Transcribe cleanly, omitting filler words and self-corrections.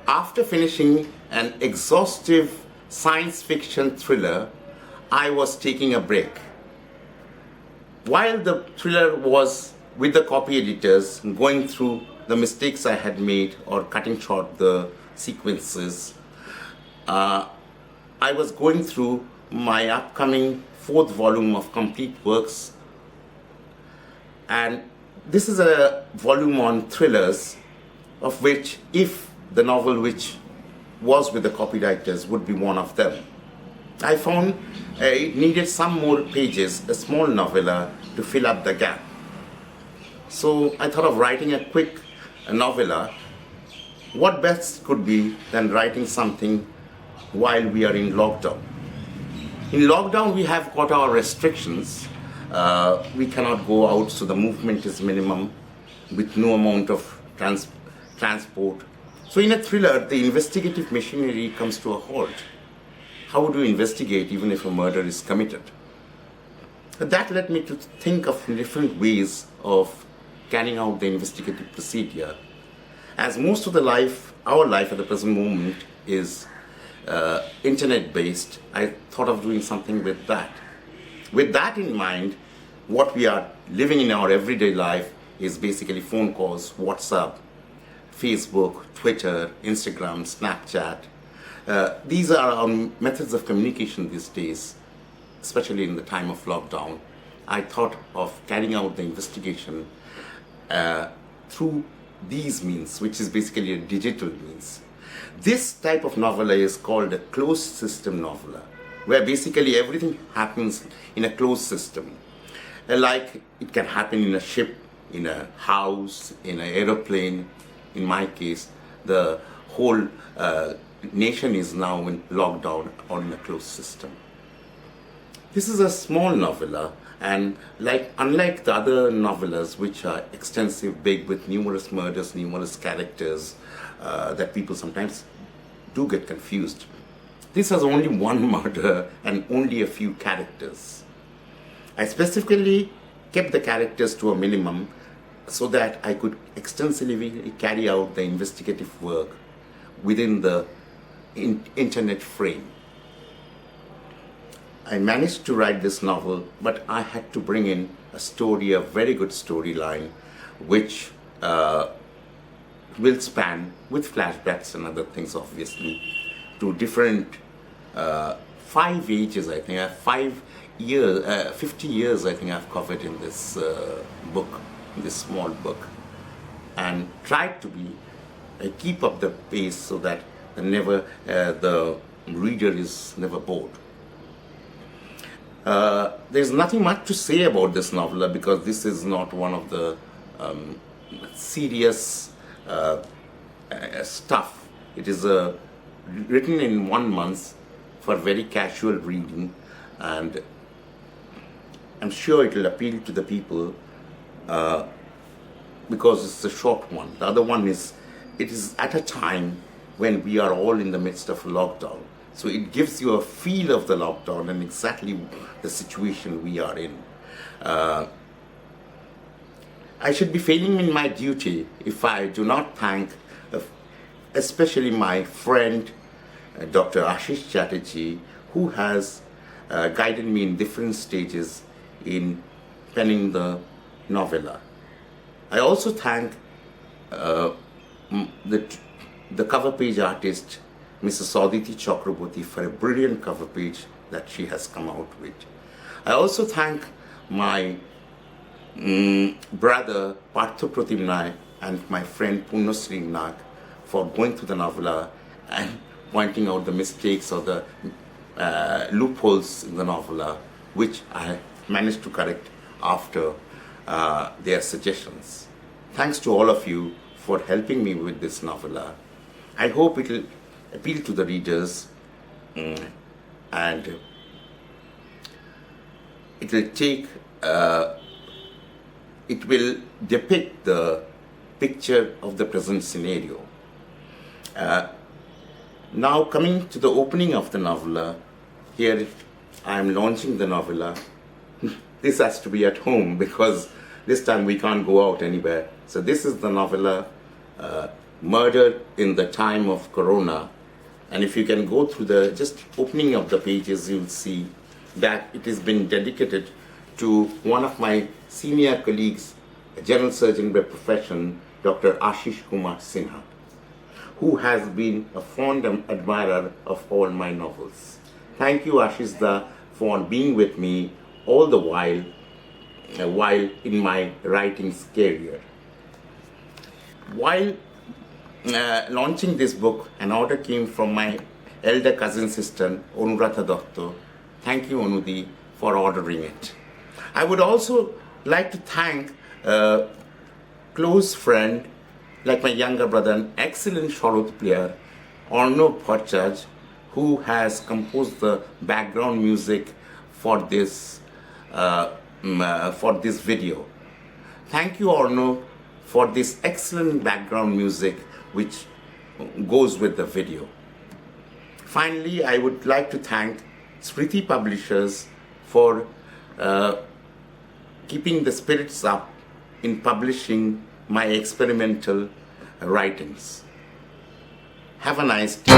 After finishing an exhaustive science fiction thriller, I was taking a break. While the thriller was with the copy editors, going through the mistakes I had made or cutting short the sequences, I was going through my upcoming fourth volume of complete works, and this is a volume on thrillers, of which if the novel which was with the copywriters would be one of them. I found it needed some more pages, a small novella, to fill up the gap. So I thought of writing a quick novella. What best could be than writing something while we are in lockdown? In lockdown, we have got our restrictions. We cannot go out, so the movement is minimum with no amount of transport. So in a thriller, the investigative machinery comes to a halt. How would you investigate even if a murder is committed? That led me to think of different ways of carrying out the investigative procedure. As most of our life at the present moment is internet-based, I thought of doing something with that. With that in mind, what we are living in our everyday life is basically phone calls, WhatsApp, Facebook, Twitter, Instagram, Snapchat. These are our methods of communication these days, especially in the time of lockdown. I thought of carrying out the investigation through these means, which is basically a digital means. This type of novella is called a closed system novella, where basically everything happens in a closed system. Like it can happen in a ship, in a house, in an aeroplane. In my case, the whole nation is now in lockdown or in a closed system. This is a small novella, and unlike the other novellas, which are extensive, big, with numerous murders, numerous characters, that people sometimes do get confused, this has only one murder and only a few characters. I specifically kept the characters to a minimum so that I could extensively carry out the investigative work within the internet frame. I managed to write this novel, but I had to bring in a story, a very good storyline, which will span, with flashbacks and other things obviously, to different 5 ages. I think 50 years I think I've covered in this book, in this small book, and tried to keep up the pace so that the reader is never bored. There's nothing much to say about this novella because this is not one of the serious stuff. It is written in 1 month for very casual reading, and I'm sure it will appeal to the people because it's a short one. The other one is, it is at a time when we are all in the midst of lockdown. So it gives you a feel of the lockdown and exactly the situation we are in. I should be failing in my duty if I do not thank especially my friend Dr. Ashish Chatterjee, who has guided me in different stages in penning the novella. I also thank the cover page artist, Mrs. Aditi Chakraborty, for a brilliant cover page that she has come out with. I also thank my brother Partho Pratimnay and my friend Punasri Nag for going through the novella and pointing out the mistakes or the loopholes in the novella, which I managed to correct after their suggestions. Thanks to all of you for helping me with this novella. I hope it will appeal to the readers and it will depict the picture of the present scenario. Now coming to the opening of the novella, here I am launching the novella. This has to be at home because this time we can't go out anywhere. So this is the novella, Murder in the Time of Corona. And if you can go through the just opening of the pages, you'll see that it has been dedicated to one of my senior colleagues, a general surgeon by profession, Dr. Ashish Kumar Sinha, who has been a fond admirer of all my novels. Thank you, Ashish Da, for being with me all the while in my writing career. While launching this book, an order came from my elder cousin sister, Aniruddha Dotto. Thank you, Anudi, for ordering it. I would also like to thank a close friend, like my younger brother, an excellent sharod player, Arno Bhattacharya, who has composed the background music for this video. Thank you, Arno, for this excellent background music which goes with the video. Finally, I would like to thank Smriti Publishers for keeping the spirits up in publishing my experimental writings. Have a nice day.